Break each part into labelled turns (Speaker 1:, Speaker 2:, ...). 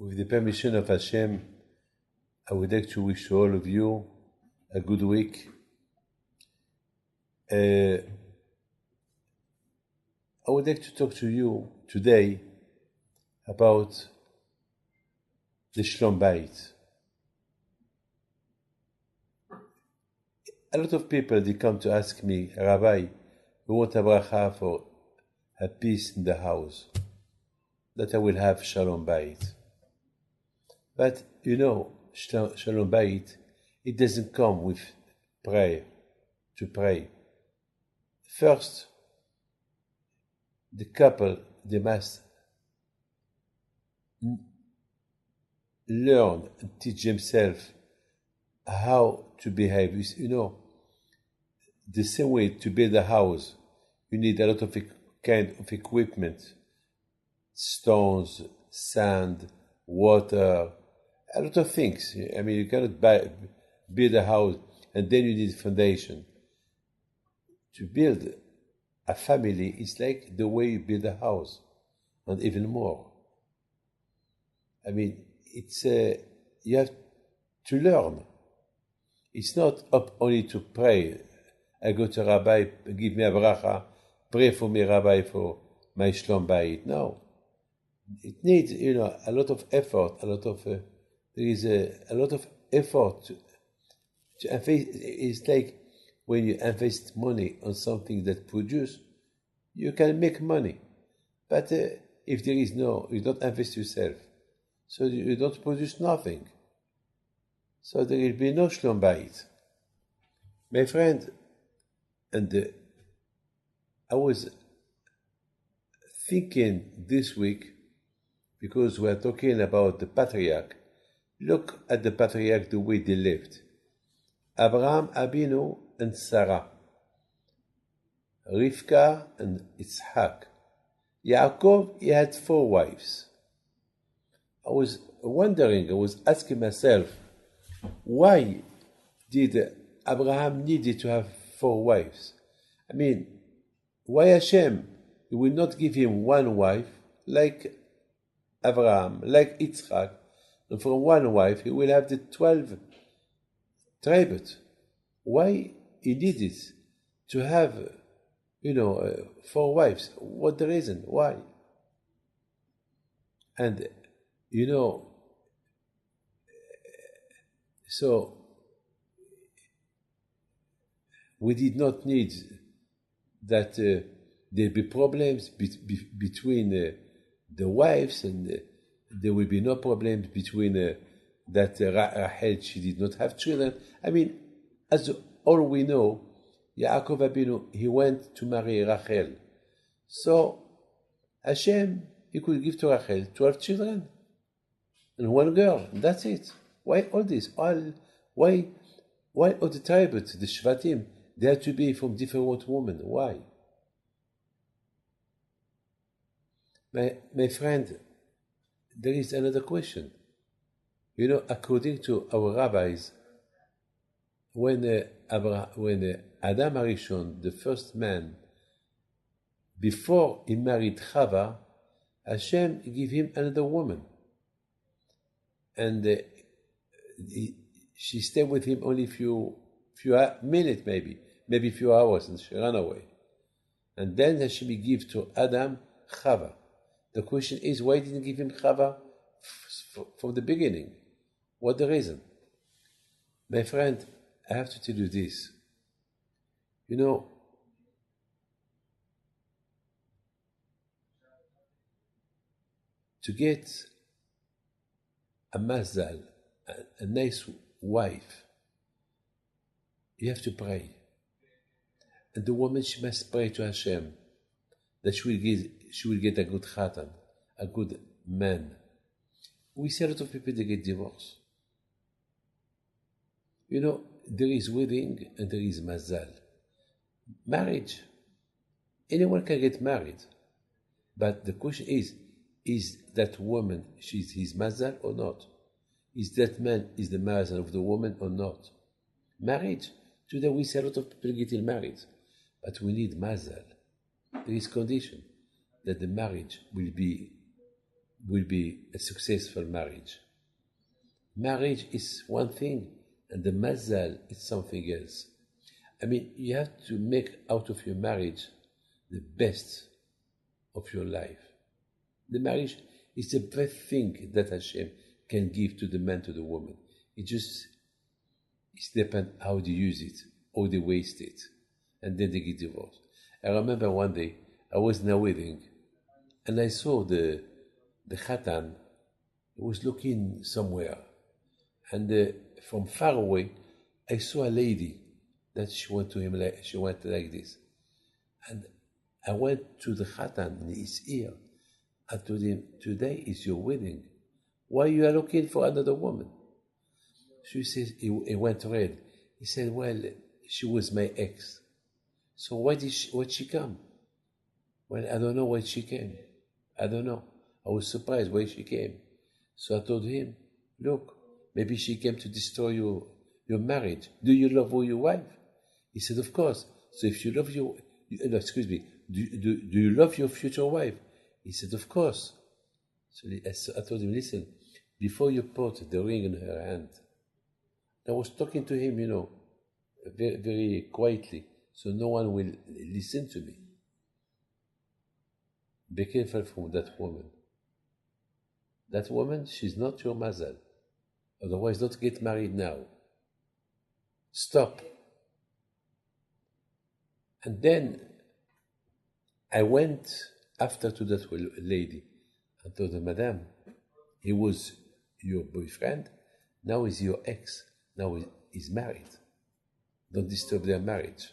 Speaker 1: With the permission of Hashem, I would like to wish to all of you a good week. I would like to talk to you today about the Shlom Bayit. A lot of people, they come to ask me, Rabbi, we want a bracha for a peace in the house, that I will have Shalom Bayit. But you know, Shalom Bayit, it doesn't come with prayer, to pray. First, the couple, they must learn and teach themselves how to behave. You know, the same way to build a house, you need a lot of kind of equipment, stones, sand, water, a lot of things. I mean, you cannot build a house and then you need a foundation. To build a family is like the way you build a house, and even more. I mean, it's you have to learn. It's not up only to pray. I go to Rabbi, give me a bracha, pray for me, Rabbi, for my Shlom Bayit. No. It needs, a lot of effort, there is a lot of effort to invest. It's like when you invest money on something that produces, you can make money. But if there is you don't invest yourself, so you don't produce nothing. So there will be no Shlom Bayit. My friend, and I was thinking this week, because we are talking about the patriarch. Look at the patriarch, the way they lived. Abraham Abinu and Sarah. Rivka and Yitzhak. Yaakov, he had 4 wives. I was wondering, I was asking myself, why did Abraham needed to have 4 wives? I mean, why Hashem, he will not give him 1 wife like Abraham, like Yitzhak, and from 1 wife he will have the 12 tribes. Why he needed to have, 4 wives? What the reason? Why? And, so we did not need that there be problems between the wives, and there will be no problems between that Rachel, she did not have children. I mean, as all we know, Yaakov Abinu, he went to marry Rachel. So Hashem, he could give to Rachel 12 children and 1 girl, and that's it. Why all this? Why all the tribes, the Shvatim, they have to be from different women? Why? My friend, there is another question. According to our rabbis, when Adam Arishon, the first man, before he married Chava, Hashem gave him another woman. And she stayed with him only few minutes, maybe few hours, and she ran away. And then Hashem gave to Adam Chava. The question is, why didn't he give him Chava from the beginning? What the reason? My friend, I have to tell you this. To get a Mazal, a nice wife, you have to pray. And the woman, she must pray to Hashem that she will get a good chatan, a good man. We see a lot of people, they get divorced. There is wedding and there is Mazal. Marriage. Anyone can get married. But the question is that woman, she's his Mazal or not? Is that man is the Mazal of the woman or not? Marriage. Today we see a lot of people getting married. But we need Mazal. There is condition that the marriage will be will be a successful marriage. Marriage is one thing, and the Mazal is something else. I mean, you have to make out of your marriage the best of your life. The marriage is the best thing that Hashem can give to the man, to the woman. It depends how they use it, or they waste it, and then they get divorced. I remember one day, I was in a wedding, and I saw the Khatan was looking somewhere, and from far away, I saw a lady that she went to him like this, and I went to the Khatan in his ear. I told him, "Today is your wedding. Why you are looking for another woman?" She says, he went red. He said, "Well, she was my ex. So why'd she come?" "Well, I don't know why she came. I don't know. I was surprised why she came." So I told him, "Look, maybe she came to destroy your marriage. Do you love your wife?" He said, "Of course." "So if you love do you love your future wife?" He said, "Of course." So I told him, "Listen, before you put the ring in her hand," I was talking to him, very, very quietly, so no one will listen to me. Be careful from that woman. That woman, she's not your Mazal. Otherwise, don't get married now. Stop. And then I went after to that lady and told her, "Madam, he was your boyfriend, now he's your ex, now he's married. Don't disturb their marriage."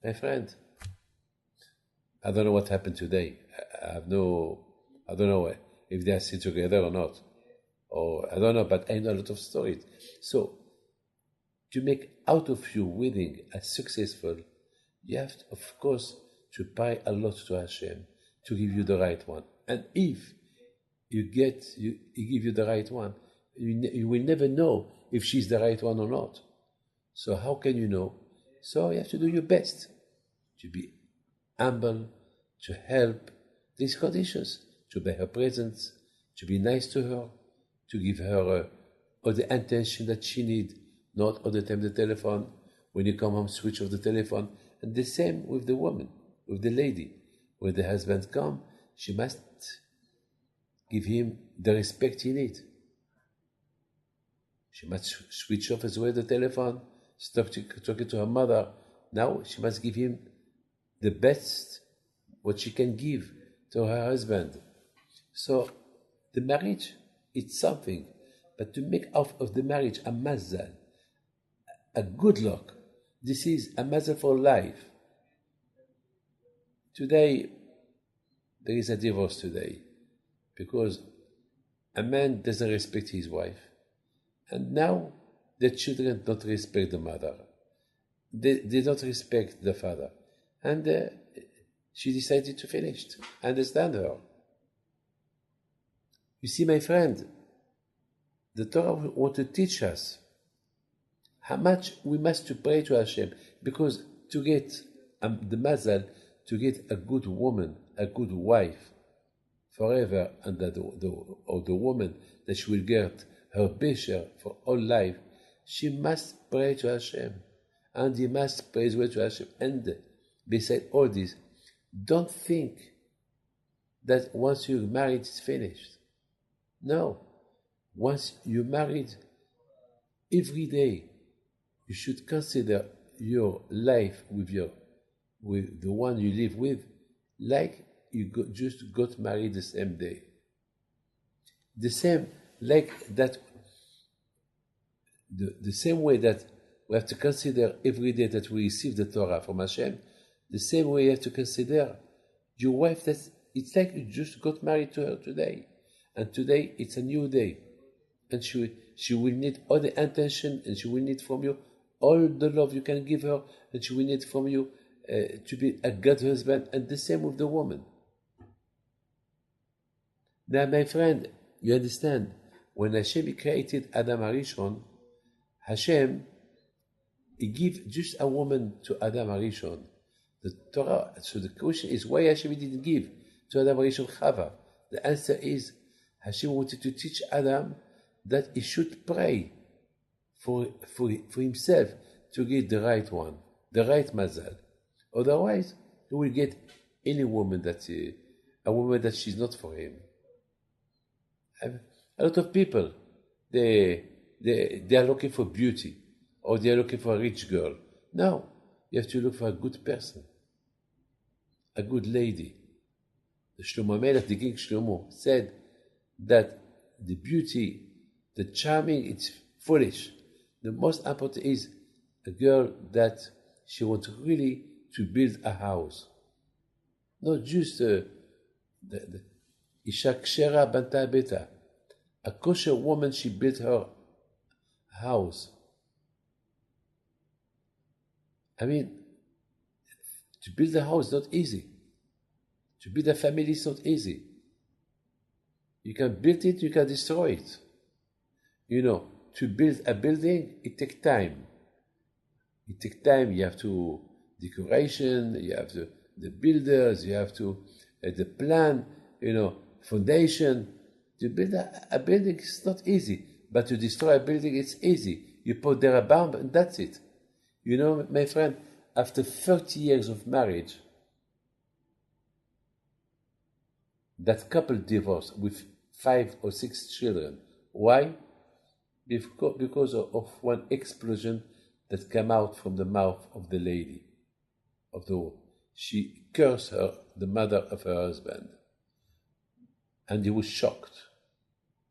Speaker 1: My friend, I don't know what happened today. I don't know if they are still together or not. Or I don't know, but I know a lot of stories. So, to make out of your wedding as successful, you have, of course, to pray a lot to Hashem to give you the right one. And if He give you the right one, you will never know if she's the right one or not. So how can you know? So you have to do your best to be humble, to help these conditions, to buy her presents, to be nice to her, to give her all the attention that she needs, not all the time the telephone. When you come home, switch off the telephone. And the same with the woman, with the lady. When the husband comes, she must give him the respect he needs. She must switch off as well the telephone, stop talking to her mother. Now she must give him the best what she can give to her husband. So the marriage, it's something. But to make out of the marriage a mazal, a good luck, this is a mazal for life. Today, there is a divorce today because a man doesn't respect his wife. And now the children don't respect the mother. They don't respect the father. And she decided to finish. I understand her. You see, my friend, the Torah wants to teach us how much we must to pray to Hashem, because to get the mazal, to get a good woman, a good wife forever, and the woman that she will get her Besher for all life, she must pray to Hashem, and he must pray as well to Hashem. And beside all this, don't think that once you're married, it's finished. No. Once you're married, every day you should consider your life with the one you live with like you just got married the same day. The same like that. The same way that we have to consider every day that we receive the Torah from Hashem, the same way you have to consider your wife. That it's like you just got married to her today, and today it's a new day, and she will need all the attention, and she will need from you all the love you can give her, and she will need from you to be a good husband, and the same with the woman. Now, my friend, you understand, when Hashem created Adam Harishon, Hashem, He gave just a woman to Adam Harishon. The Torah, so the question is, why Hashem didn't give to Adam Harishon Chava? The answer is Hashem wanted to teach Adam that he should pray for himself to get the right one, the right Mazal. Otherwise, he will get any woman a woman that she's not for him. A lot of people, they are looking for beauty, or they are looking for a rich girl. No, you have to look for a good person, a good lady. The Shlomo Melech, the King Shlomo, said that the beauty, the charming, it's foolish. The most important is a girl that she wants really to build a house. Not just Isha Kshera Banta Beta. A kosher woman, she built her house. I mean, to build a house is not easy. To build a family is not easy. You can build it, you can destroy it. To build a building, it takes time. It takes time. You have to decoration, you have the builders, you have to the plan, foundation. To build a building is not easy, but to destroy a building, it's easy. You put there a bomb and that's it. My friend, after 30 years of marriage, that couple divorced with 5 or 6 children. Why? Because of one explosion that came out from the mouth of the lady, of the woman. She cursed the mother of her husband, and he was shocked.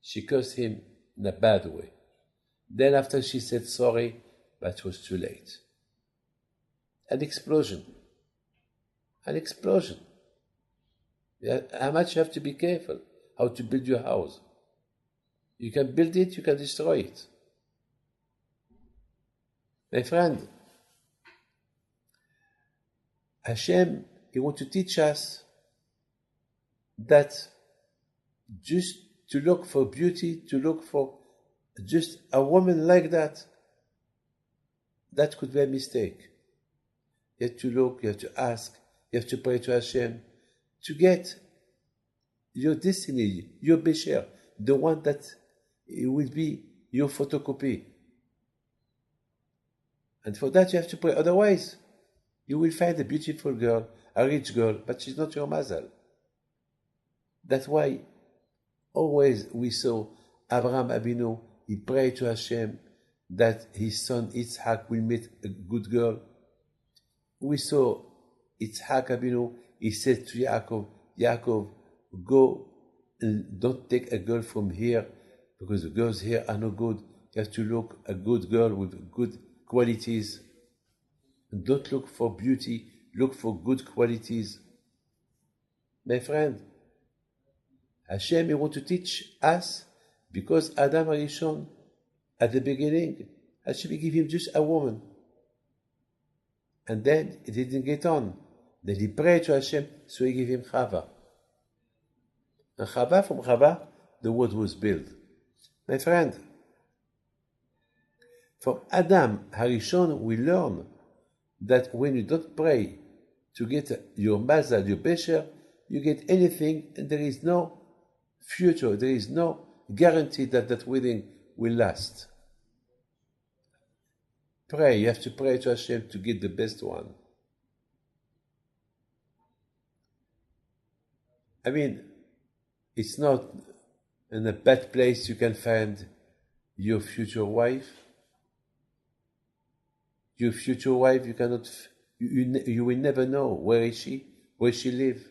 Speaker 1: She cursed him in a bad way. Then after she said sorry, but it was too late. An explosion. How much you have to be careful how to build your house. You can build it, you can destroy it. My friend, Hashem, He wants to teach us that just to look for beauty, to look for just a woman like that could be a mistake. You have to look, you have to ask, you have to pray to Hashem to get your destiny, your Besher, the one that will be your photocopy. And for that you have to pray. Otherwise, you will find a beautiful girl, a rich girl, but she's not your Mazal. That's why always we saw Abraham Abinu, he prayed to Hashem that his son Yitzhak will meet a good girl. We saw Yitzhak Abinu, he said to Yaakov, go and don't take a girl from here because the girls here are no good. You have to look a good girl with good qualities. And don't look for beauty, look for good qualities. My friend, Hashem, He wants to teach us because Adam Arishon, at the beginning, Hashem gave him just a woman. And then it didn't get on. Then he prayed to Hashem, so He gave him Chava. And from Chava, the world was built. My friend, from Adam Harishon, we learn that when you don't pray to get your Mazal, your Besher, you get anything, and there is no future, there is no guarantee that that wedding will last. Pray, you have to pray to Hashem to get the best one. I mean, it's not in a bad place you can find your future wife. Your future wife, you cannot, you will never know where is she live.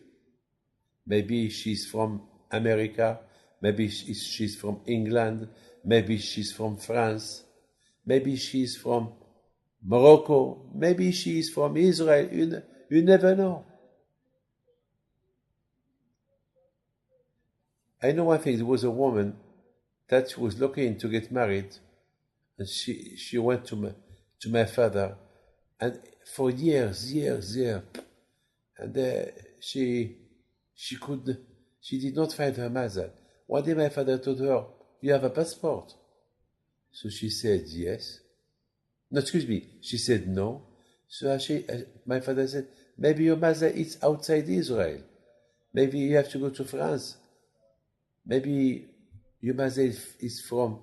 Speaker 1: Maybe she's from America, maybe she's from England, maybe she's from France, maybe she's from Morocco, maybe she's from Israel. You never know. I know one thing, there was a woman that was looking to get married, and she went to my father, and for years, and she did not find her Mazal. One day my father told her, you have a passport? So she said yes. No, excuse me, she said no. So my father said, maybe your Mazal is outside Israel. Maybe you have to go to France. Maybe your Mazal is from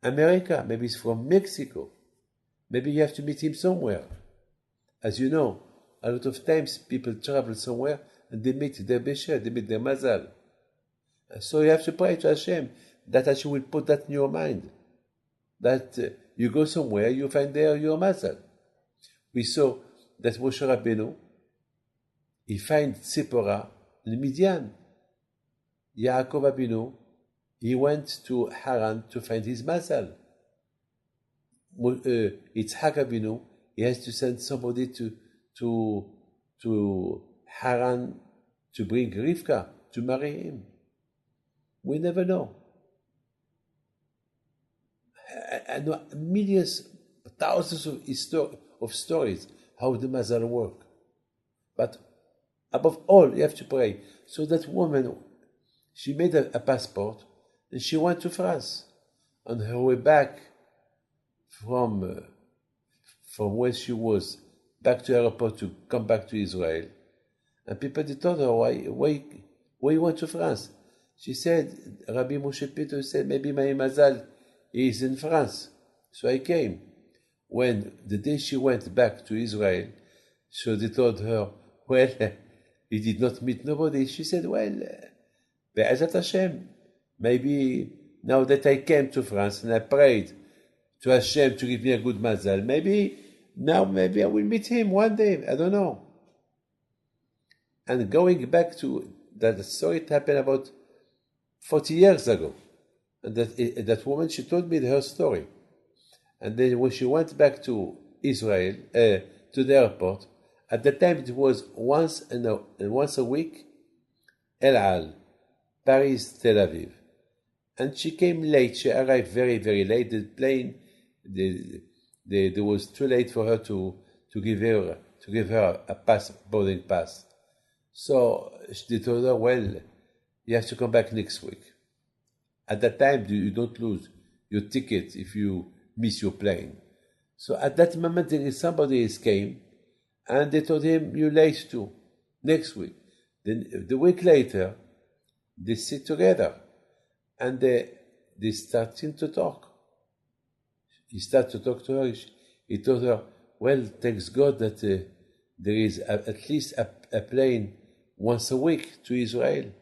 Speaker 1: America. Maybe he's from Mexico. Maybe you have to meet him somewhere. As you know, a lot of times people travel somewhere and they meet their Besher, they meet their Mazal. So you have to pray to Hashem that Hashem will put that in your mind. That you go somewhere, you find there your Mazal. We saw that Moshe Rabbeinu, he finds Tzipporah in Midian. Yaakov Abinu, he went to Haran to find his Mazal. Yitzhak Abinu, he has to send somebody to Haran to bring Rivka, to marry him. We never know. I know millions, thousands of stories how the Mazal work. But above all, you have to pray. So that woman, she made a passport and she went to France. On her way back from where she was, back to the airport to come back to Israel. And people told her, why you went to France? She said, Rabbi Moshe Peter said, maybe my Mazal is in France. So I came. When the day she went back to Israel, so they told her, well, he did not meet nobody. She said, well, Be'ezat Hashem, maybe now that I came to France and I prayed to Hashem to give me a good Mazal, maybe I will meet him one day. I don't know. And going back to that story, it happened about 40 years ago. And that woman, she told me her story. And then when she went back to Israel, to the airport, at the time it was once a week, El Al, Paris, Tel Aviv. And she came late. She arrived very, very late. The plane, there was too late for her to give her a boarding pass. So they told her, well, you have to come back next week. At that time, you don't lose your ticket if you miss your plane. So at that moment, somebody came and they told him, you're late too, next week. Then the week later, they sit together and they starting to talk. He started to talk to her. He told her, well, thanks God that there is at least a plane once a week to Israel.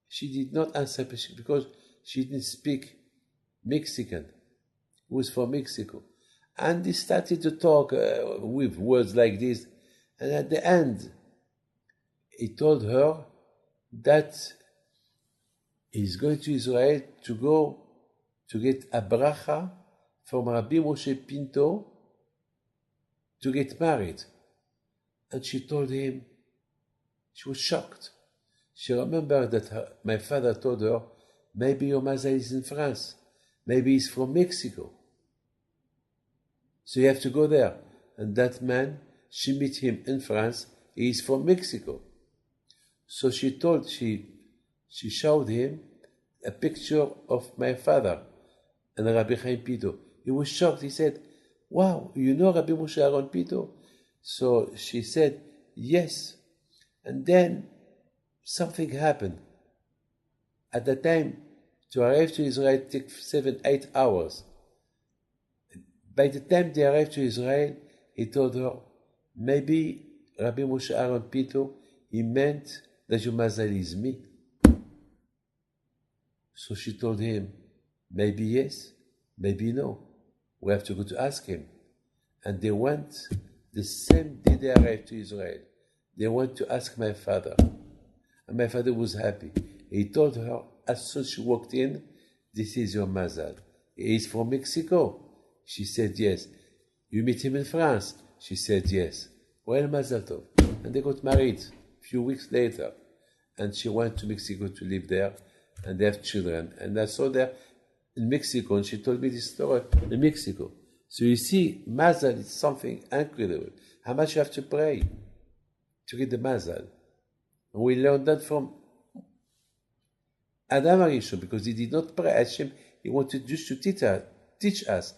Speaker 1: She did not answer because she didn't speak Mexican. It was from Mexico. And they started to talk with words like this. And at the end, he told her that he's going to Israel to go to get a bracha from Rabbi Moshe Pinto to get married. And she told him, she was shocked. She remembered that my father told her, maybe your Mazal is in France. Maybe he's from Mexico. So you have to go there. And that man, she met him in France. He is from Mexico. So she showed him a picture of my father and Rabbi Chaim Pito. He was shocked. He said, wow, you know Rabbi Moshe Aaron Pito? So she said, yes. And then something happened. At the time, to arrive to Israel took 7-8 hours. By the time they arrived to Israel, he told her, maybe Rabbi Moshe Aaron Pito, he meant that your Mazal is me. So she told him, maybe yes, maybe no. We have to go to ask him. And they went, the same day they arrived to Israel, they went to ask my father. And my father was happy. He told her, as soon as she walked in, this is your Mazal. He is from Mexico. She said yes. You meet him in France? She said yes. Well, Mazal Tov. And they got married a few weeks later. And she went to Mexico to live there. And they have children. And I saw her in Mexico. And she told me this story in Mexico. So you see, Mazal is something incredible. How much you have to pray to get the Mazal. And we learned that from Adam HaRishon, because he did not pray. Hashem, he wanted just to teach us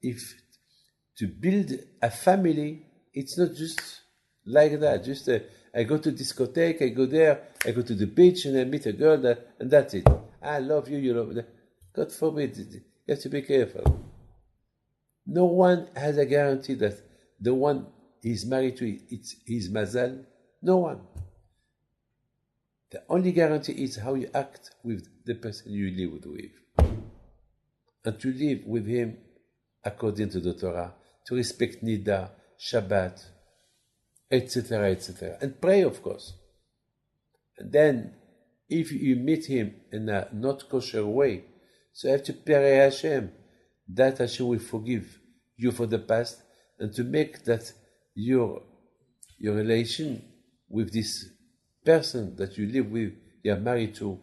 Speaker 1: if to build a family, it's not just like that, just a I go to discotheque, I go there, I go to the beach, and I meet a girl, and that's it. I love you, you love me. God forbid, you have to be careful. No one has a guarantee that the one he's married to, it's his Mazal. No one. The only guarantee is how you act with the person you live with. And to live with him according to the Torah, to respect Nida, Shabbat, etc., etc. And pray, of course. And then, if you meet him in a not kosher way, so you have to pray Hashem, that Hashem will forgive you for the past, and to make that your relation with this person that you live with, you are married to,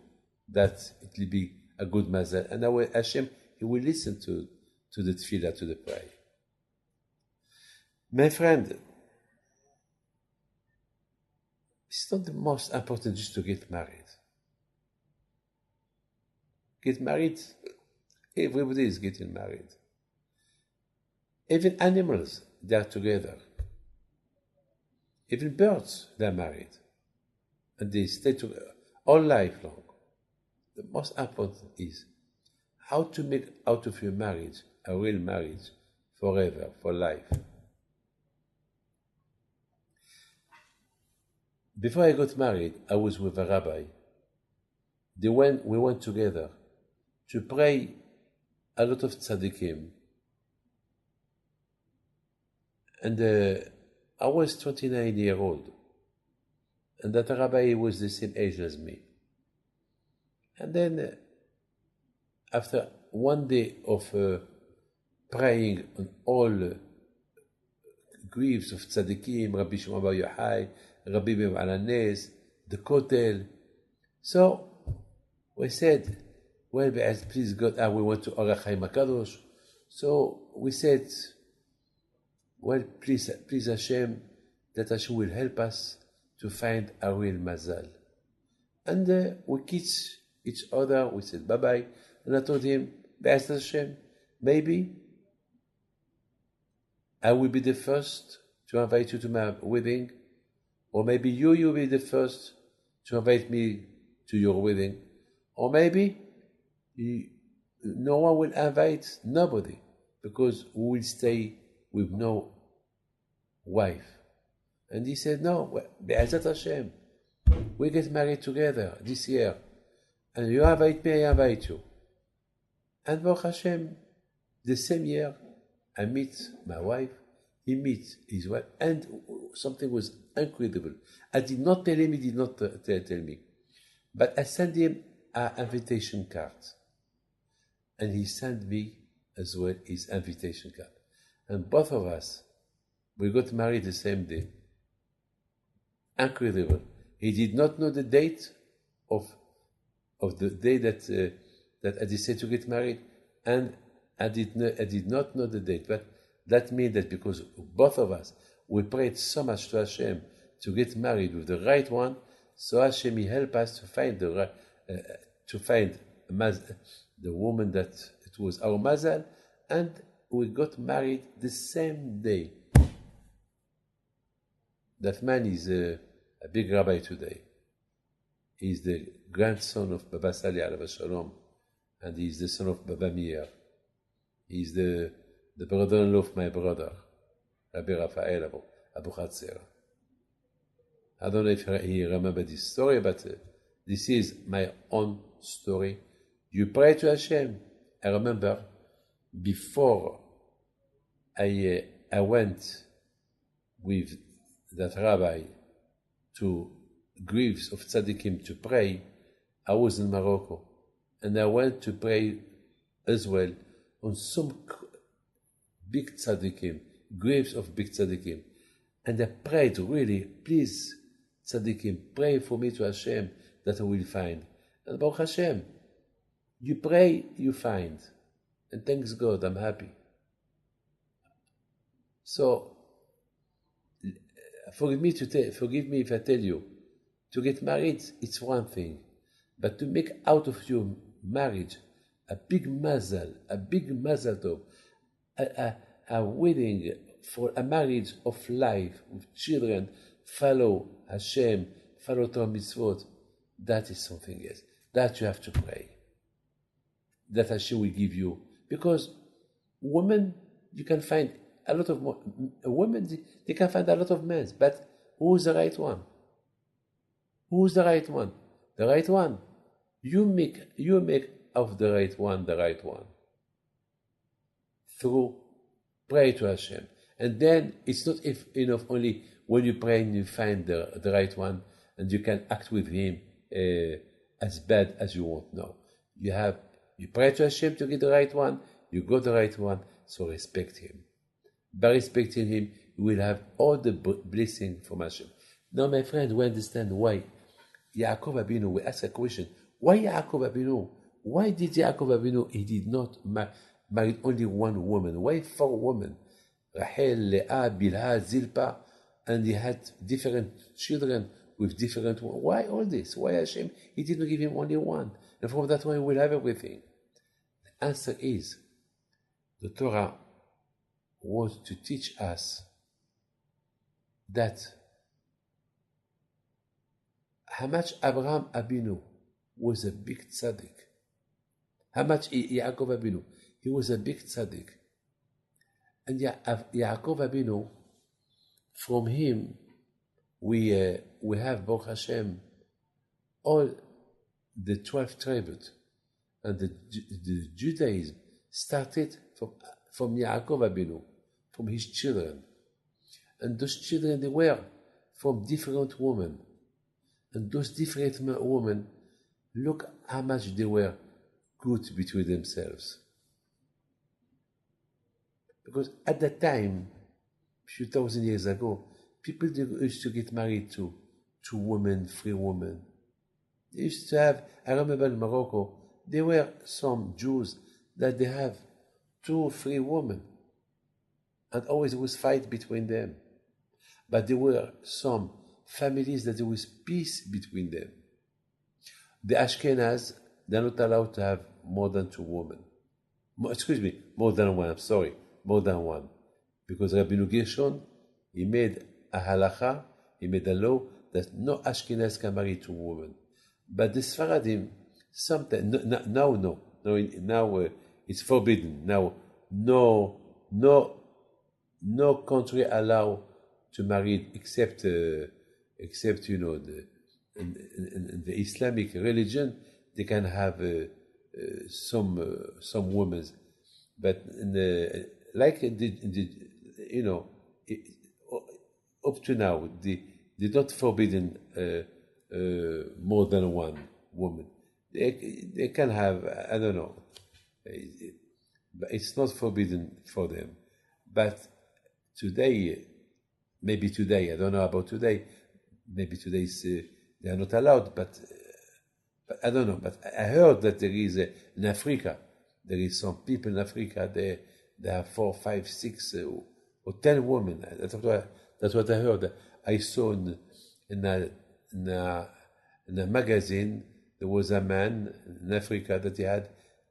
Speaker 1: that it will be a good mazal. And now Hashem, He will listen to the tefillah, to the prayer. My friend, it's not the most important just to get married. Get married, everybody is getting married. Even animals, they are together. Even birds, they are married. And they stay together all life long. The most important is how to make out of your marriage a real marriage forever, for life. Before I got married, I was with a rabbi. We went together to pray a lot of tzaddikim. And I was 29 years old. And that rabbi was the same age as me. And then, after one day of praying on all griefs of tzaddikim, Rabbi Shimon Bar Yochai, Rabbi Meir Alanes, the Kotel, so we said, well, please God, we want to Orach Chaim HaKadosh. So we said, well, please Hashem, that Hashem will help us to find a real mazal. And we kiss each other, we said bye-bye, and I told him, Be'ez Hashem, maybe I will be the first to invite you to my wedding, or maybe you will be the first to invite me to your wedding, or maybe no one will invite nobody, because we will stay with no wife. And he said, no, Be'ezat Hashem, we get married together this year, and you invite me, I invite you. And Baruch Hashem, the same year, I meet my wife, he meets his wife, and something was incredible. I did not tell him, he did not tell me. But I sent him an invitation card. And he sent me as well his invitation card. And both of us, we got married the same day. Incredible. He did not know the date of the day that I decided to get married, and I did not know the date. But that means that because both of us, we prayed so much to Hashem to get married with the right one, so Hashem He helped us to find the woman that it was our mazal, and we got married the same day. That man is a big rabbi today. He's the grandson of Baba Sali alav shalom, and he's the son of Baba Meir. He's the brother-in-law of my brother, Rabbi Raphael Abu Chatzera. I don't know if he remembered this story, but this is my own story. You pray to Hashem. I remember before I went with that rabbi to graves of tzaddikim to pray, I was in Morocco, and I went to pray as well on some big tzaddikim, graves of big tzaddikim, and I prayed really, please tzaddikim, pray for me to Hashem that I will find. And Baruch Hashem, you pray, you find, and thanks God, I'm happy. So forgive me if I tell you, to get married, it's one thing. But to make out of your marriage a big mazal tov, a wedding for a marriage of life with children follow Hashem, follow Torah mitzvot, that is something else. That you have to pray. That Hashem will give you. Because women, you can find a lot of women, they can find a lot of men, but who's the right one? Who's the right one? The right one. You make of the right one the right one. Through pray to Hashem. And then it's not enough only when you pray and you find the right one and you can act with him as bad as you want. No. You pray to Hashem to get the right one, you got the right one, so respect him. By respecting him, you will have all the blessing from Hashem. Now, my friend, we understand why Yaakov Abinu, we ask a question, why Yaakov Abinu? Why did Yaakov Abinu, he did not marry only one woman? Why 4 women? Rachel, Leah, Bilhah, Zilpah, and he had different children with different women. Why all this? Why Hashem? He didn't give him only one. And from that one, he will have everything. The answer is, the Torah wants to teach us that how much Abraham Abinu was a big tzaddik. How much Yaakov Abinu, he was a big tzaddik. And Yaakov Abinu, from him, we have, Baruch Hashem, all the 12 tribes. And the Judaism started from Yaakov Abinu, from his children. And those children, they were from different women. And those different women, look how much they were good between themselves. Because at that time, a few thousand years ago, people used to get married to 2 women, 3 women. They used to have, I remember in Morocco, there were some Jews that they have 2 or 3 women. And always there was fight between them. But there were some families that there was peace between them. The Ashkenaz, they're not allowed to have more than 2 women. More than one, I'm sorry. More than one. Because Rabbeinu Gershon, he made a halacha, he made a law that no Ashkenaz can marry 2 women. But the Sfaradim, sometimes, now it's forbidden. Now, no country allow to marry except in the Islamic religion, they can have some women, but up to now, they not forbidden more than one woman. They can have, I don't know, but it's not forbidden for them. But today, maybe today, I don't know about today, maybe today they are not allowed, but I don't know. But I heard that there is in Africa, there is some people in Africa, they have 4, 5, 6 or 10 women. That's what I heard. I saw in a magazine, there was a man in Africa that he had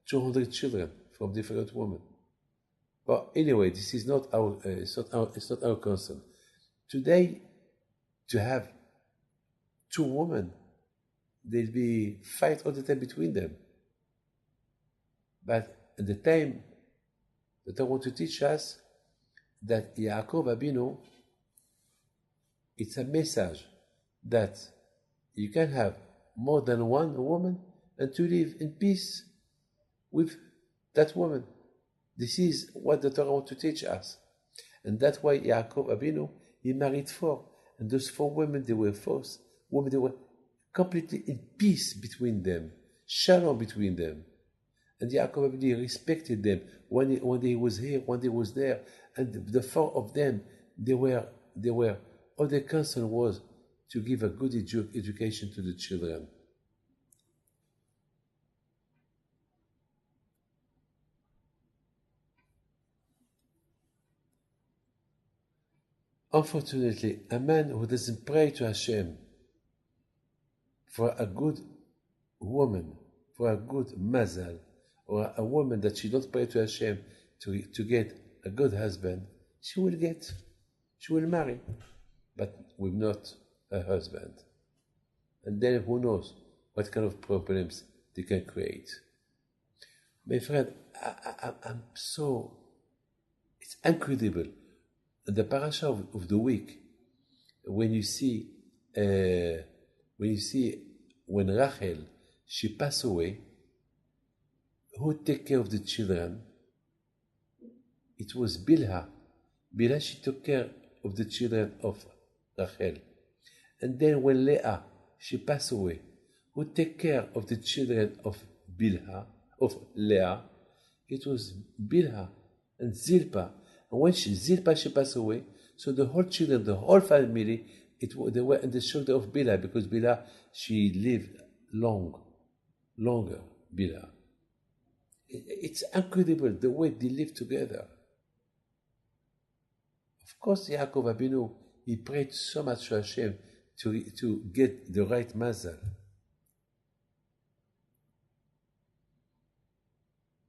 Speaker 1: 200 children from different women. But anyway, this is not it's not our concern. Today, to have 2 women, there'll be fight all the time between them. But at the time that I want to teach us that Yaakov Abinu, it's a message that you can have more than one woman and to live in peace with that woman. This is what the Torah wants to teach us. And that's why Yaakov Abinu, he married 4. And those 4 women, they were women, they were completely in peace between them, shalom between them. And Yaakov Abinu respected them when he was here, when he was there. And the 4 of them, they were all their concern was to give a good education to the children. Unfortunately, a man who doesn't pray to Hashem for a good woman, for a good Mazal, or a woman that she don't pray to Hashem to get a good husband, she will marry. but with not a husband. And then who knows what kind of problems they can create. My friend, I'm so, it's incredible. The Parsha of the week, when you see when Rachel, she passed away, who take care of the children? It was Bilhah. Bilhah, she took care of the children of Rachel. And then when Leah, she passed away, who take care of the children of Bilhah, of Leah? It was Bilhah and Zilpah. And when Zilpah, she passed away, so the whole children, the whole family, they were in the shoulder of Bilhah, because Bilhah, she lived longer, Bilhah. It's incredible the way they live together. Of course, Yaakov Abinu, he prayed so much to Hashem to get the right Mazal.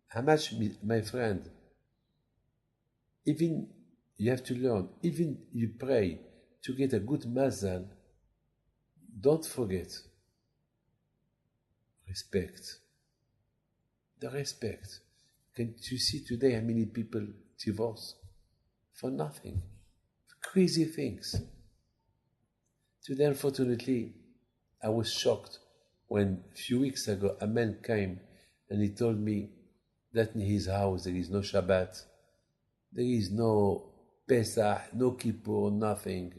Speaker 1: How much, my friend, even you have to learn, even you pray to get a good Mazal, don't forget respect. The respect. Can you see today how many people divorce for nothing? For crazy things. Today, unfortunately, I was shocked when a few weeks ago a man came and he told me that in his house there is no Shabbat, there is no Pesach, no Kippur, nothing.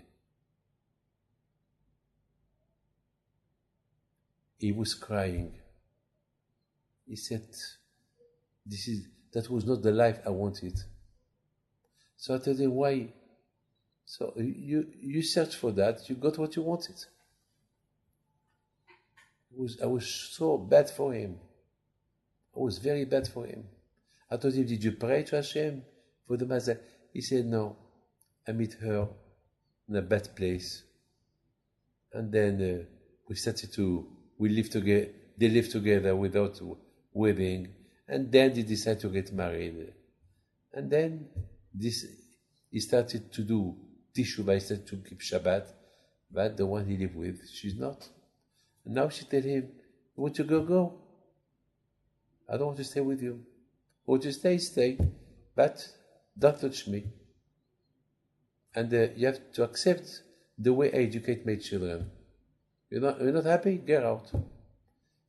Speaker 1: He was crying. He said, that was not the life I wanted. So I told him, why? So you searched for that, you got what you wanted. I was so bad for him. I was very bad for him. I told him, did you pray to Hashem for the Mazal? He said, no. I met her in a bad place. And then we lived together. They lived together without wedding. And then they decided to get married. And then he started to do Teshuvah, he started to keep Shabbat. But the one he lived with, she's not. And now she tell him, you want to go? I don't want to stay with you. Or to stay. But don't touch me. And you have to accept the way I educate my children. You're not happy? Get out.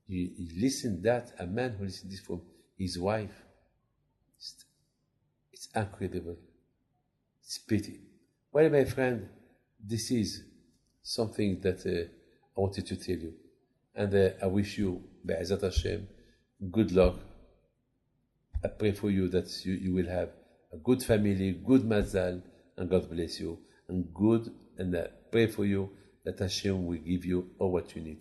Speaker 1: You listen that, a man who listens this from his wife, it's incredible. It's pity. Well, my friend, this is something that I wanted to tell you. And I wish you, Be'ezat Hashem, good luck. I pray for you that you will have a good family, good Mazal, and God bless you. And I pray for you that Hashem will give you all what you need.